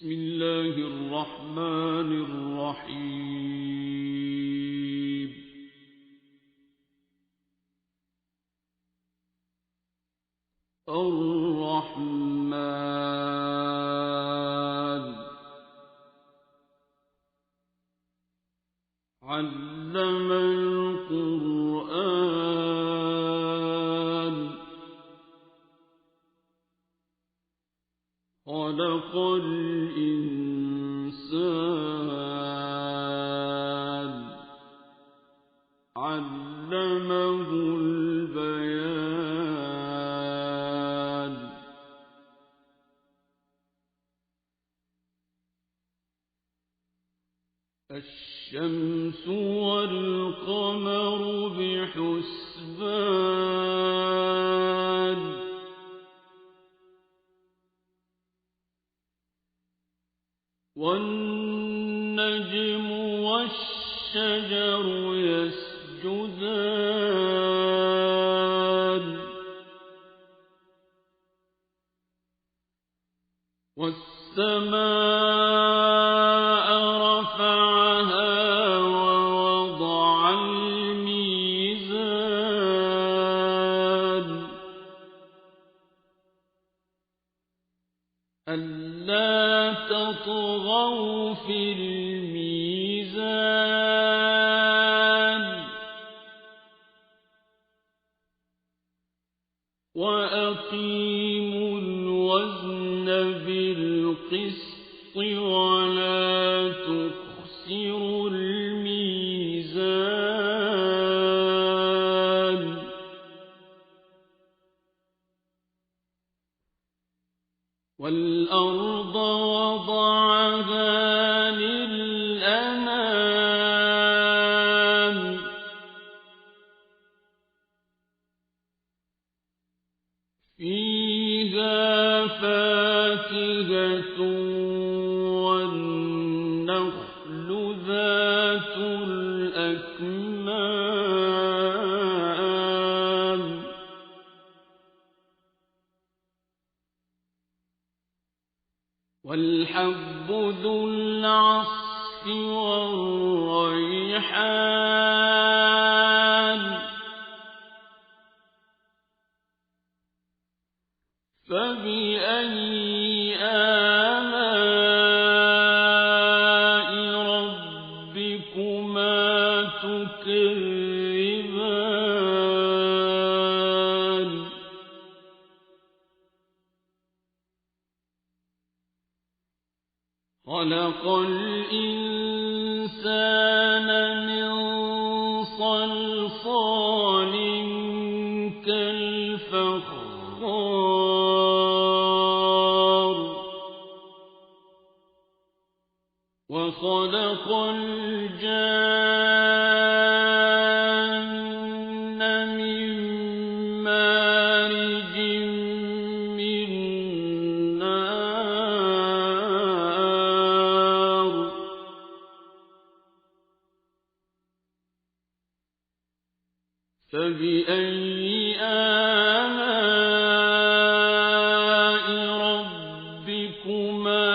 بسم الله الرحمن الرحيم. الرحمن علم القرآن خلق الإنسان علمه البيان. الشمس والقمر بحسبان والنجم والشجر يسجدان والسماء رفعها ووضع الميزان ألا تطغوا في الميزان وأقيموا الوزن بالقسط ولا تخسروا الميزان والأرض وضعها للأنام فيها فاكهة والنخل ذات الأكمام والحب ذو العصف والريحان فبأي آلاء ربكما تكذبان خلق الإنسان من صلصال كالفخار وخلق الجان من مارج من نار فبأي آلاء ربكما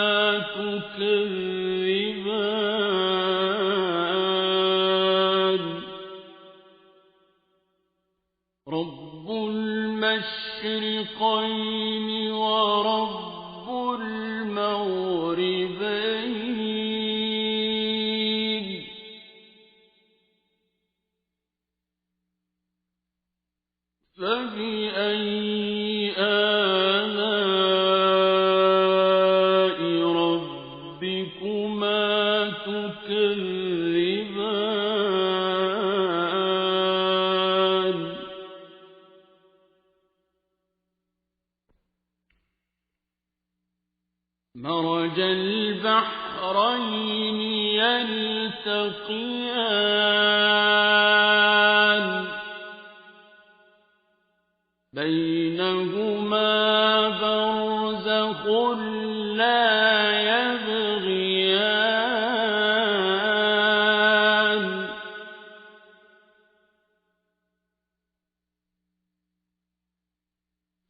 تكذبان رب المشرقين ورب المغربين فبأي آلاء ربكما تكذبان مرج البحرين يلتقيان بينهما برزخ لا يبغيان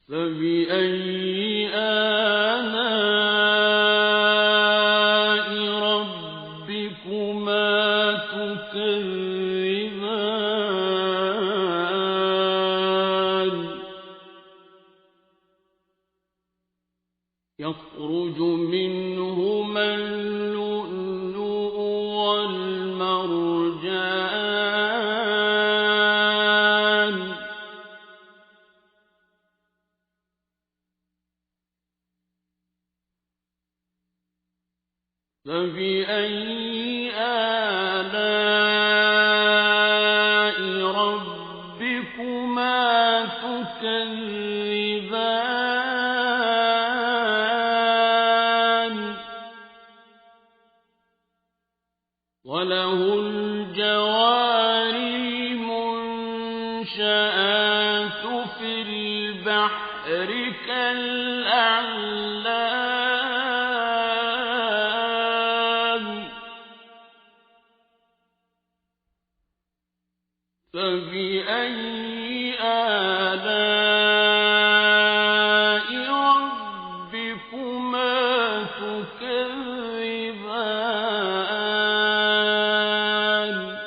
فبأي آلاء يخرج منهما اللؤلؤ والمرجان فبأي آلاء ربكما تكذبان وله الجوار المنشآت في البحر كالأعلام فبأي آلاء ربكما تكذبان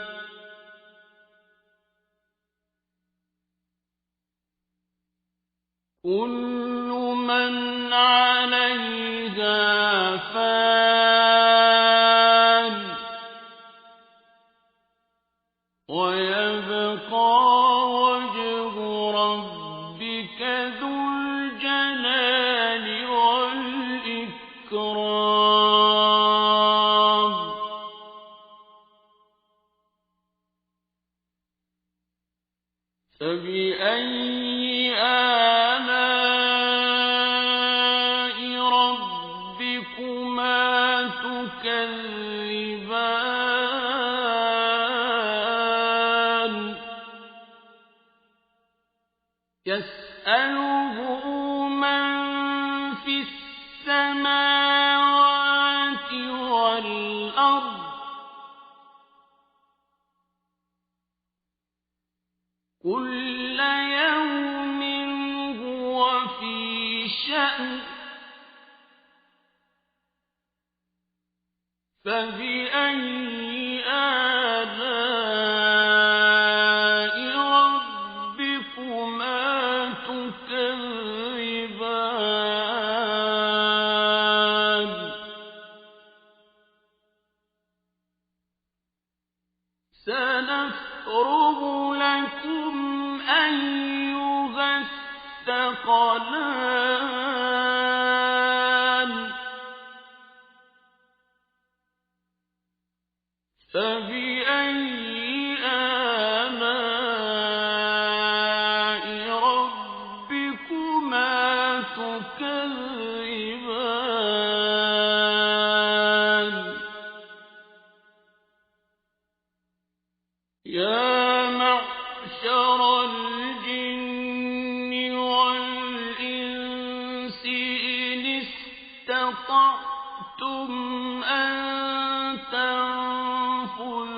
كل من عليها فان ويبقى وجه ربك ذو الجلال والإكرام فبأي آلاء ربكما تكذبان يسأله من في السماوات والأرض كل يوم هو في شأن فبأي آلاء ربكما تكذبان سنفرغ لكم أيها الثقلان فبأي آلاء ربكما تكذبان يا معشر الجن والإنس إن استطعتم أن تنفذوا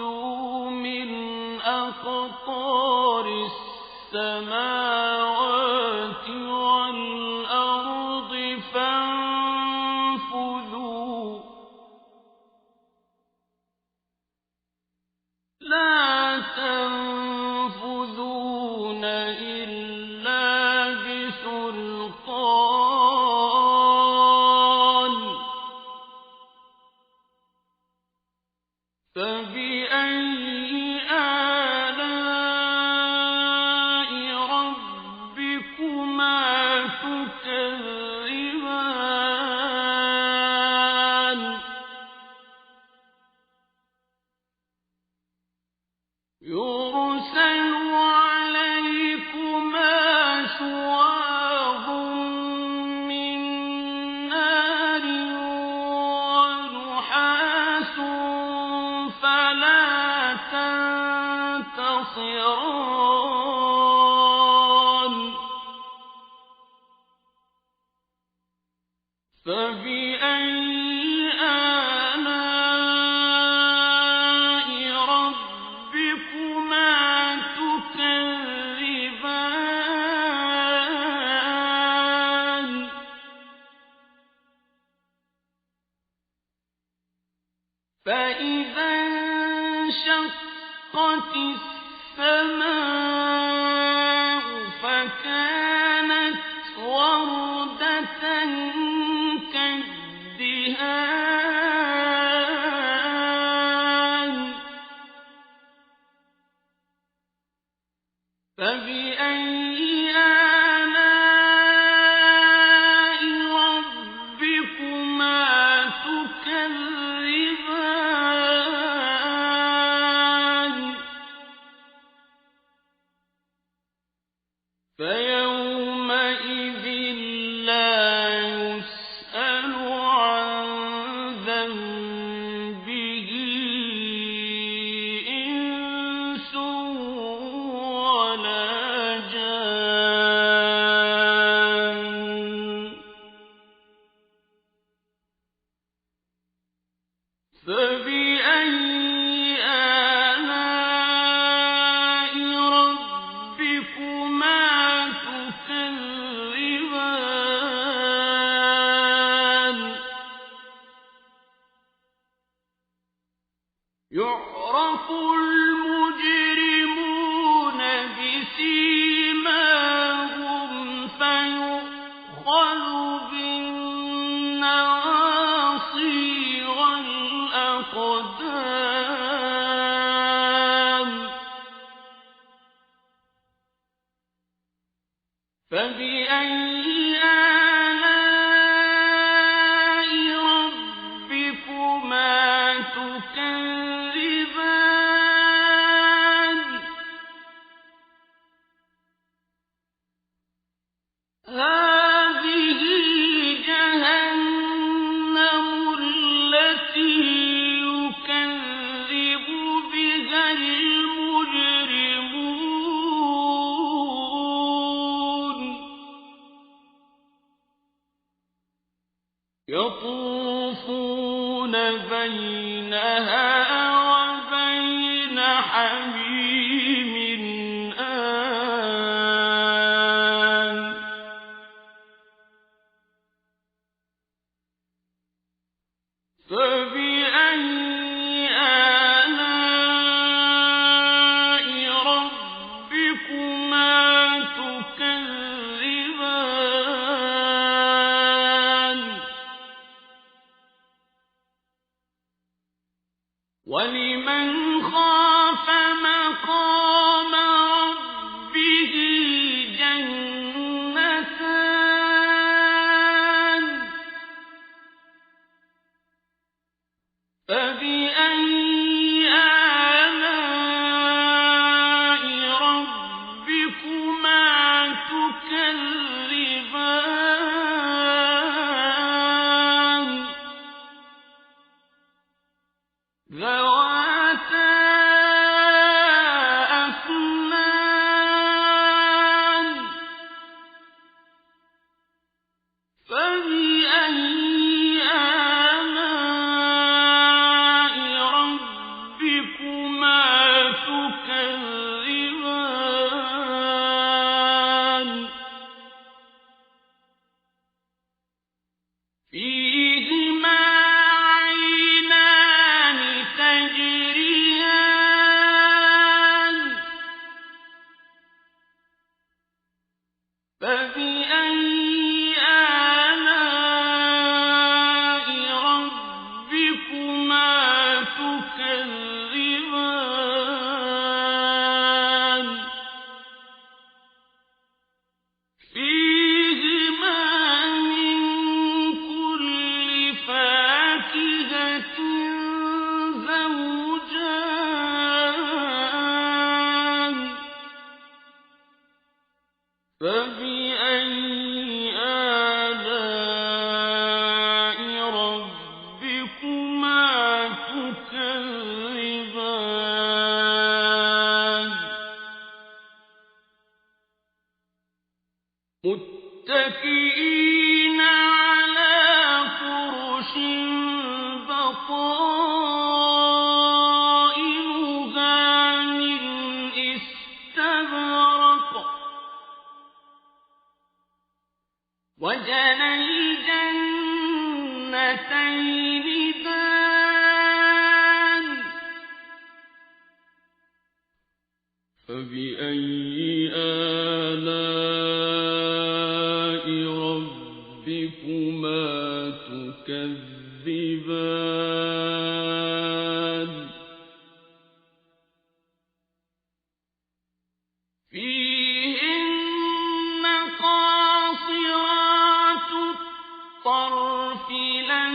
من أقطار السماوات والأرض فانفذوا لا تنفذون إلا بسلطان فبأي آلاء ربكما تكذبان يرسل عليكما شواظ من نار ونحاس فلا تنتصران فبأي آلاء ربكما تكذبان فإذا انشقت السماء فكانت وردة كالدهان الدِّهَانِ فَبِأَيِّ آلَاءِ رَبِّكُمَا تُكَذِّبَانِ فَيَوْمَئِذٍ لَّا يُسْأَلُ عَن ذَنبِهِ إِنسٌ وَلَا جَانٌّ فَبِأَيِّ آلَاءِ رَبِّكُمَا تُكَذِّبَانِ يُعْرَفُ الْمُجْرِمُونَ بِسِيمَاهُمْ فَيُؤْخَذُ بِالنَّوَاصِي وَالْأَقْدَامِ فَبِأَيِّ آلَاءِ رَبِّكُمَا تُكَذِّبَانِ هَٰذِهِ جَهَنَّمُ الَّتِي يُكَذِّبُ بِهَا الْمُجْرِمُونَ يَطُوفُونَ بَيْنَهَا وَبَيْنَ حَمِيمٍ آنٍ فَبِأَيِّ آلَاءِ رَبِّكُمَا تُكَذِّبَانِ وَلِمَنْ خَافَ مَقَامَ رَبِّهِ جَنَّتَانِ فَبِأَيِّ آلَاءِ رَبِّكُمَا تُكَذِّبَانِ ذَوَاتَا أَفْنَانٍ فَبِأَيِّ آلَاءِ رَبِّكُمَا تُكَذِّبَانِ فِيهِمَا عَيْنَانِ تَجْرِيَانِ فَبِأَيِّ آلَاءِ رَبِّكُمَا تُكَذِّبَانِ فِيهِمَا مِن كُلِّ فَاكِهَةٍ زَوْجَانِ فَبِأَيِّ آلَاءِ رَبِّكُمَا تُكَذِّبَانِ مُتَّكِئِينَ عَلَىٰ فُرُشٍ بَطَائِنُهَا مِنْ إِسْتَبْرَقٍ وَجَنَى الْجَنَّتَيْنِ تكذبان فيهن قاصرات الطرف لم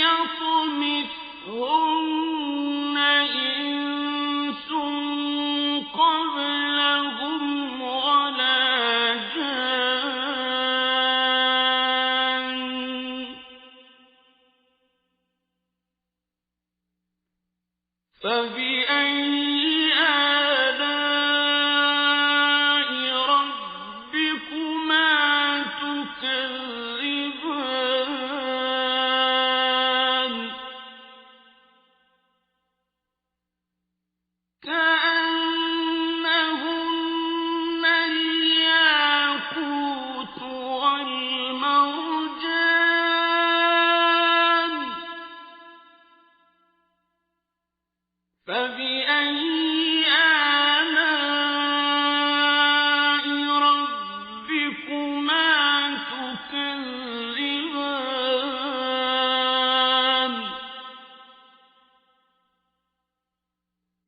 يطمثهن إنس قبلهم ولا جان فبأي آلاء ربكما تكذبان كأنهن الياقوت والمرجان فبأي آلاء ربكما تكذبان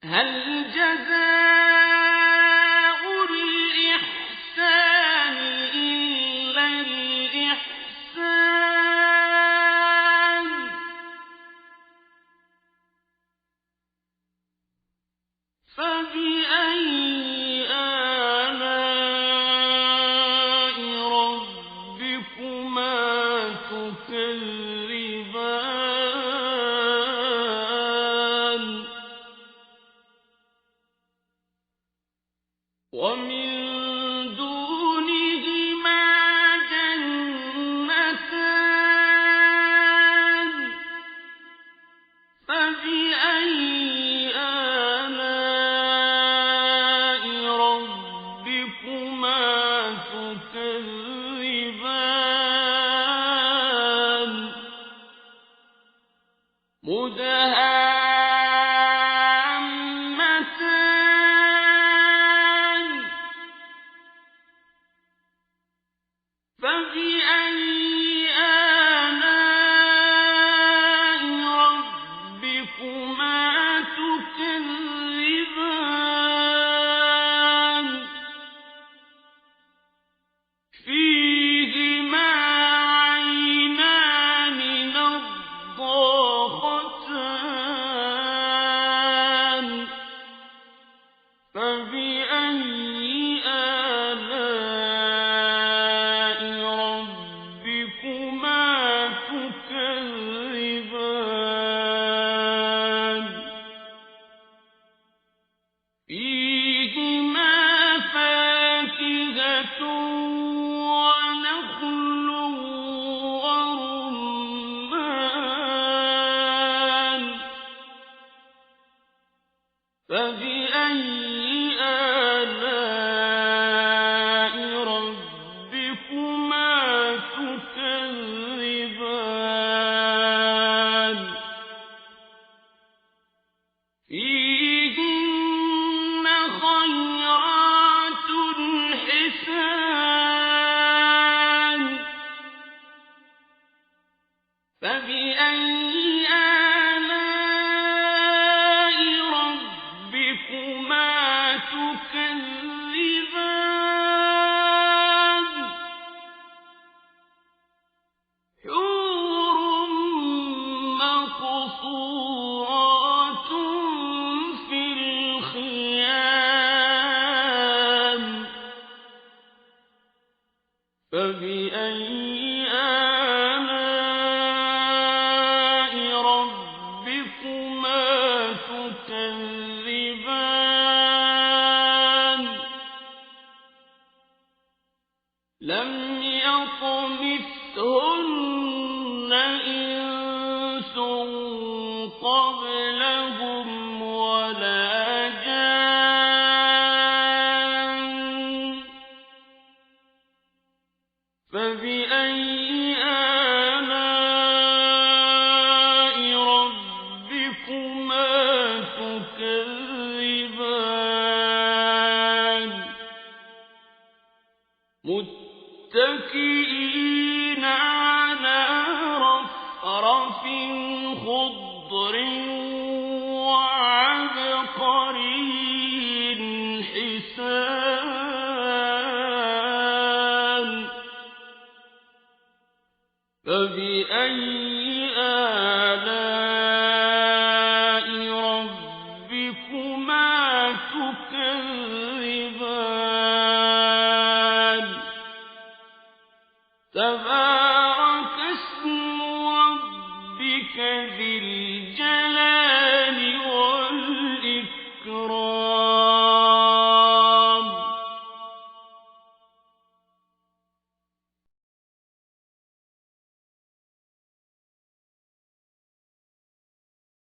هل جزاء الإحسان إلا الإحسان فبأي آلاء ربكما تكذبان ومن دونهما جنتان فبأي آلاء ربكما تكذبان مدهامتان فبأي آلاء ربكما تكذبان فيهما عينان نضاختان فبأي آلاء ربكما تكذبان فيهما فاكهة ونخل ورمان فبأي آلاء ربكما تكذبان فيهن خيرات حسان فبأي آلاء ربكما تكذبان حور مقصورات في الخيام فبأي آلاء ربكما تكذبان لم يطمثهن إنس قبلهم ولا جان فبأي آلاء ربكما تكذبان متكئين على رفرف خضر وعبقري حسان فبأي آلاء ربكما تكذبان تبارك اسم ربك ذي الجلال والإكرام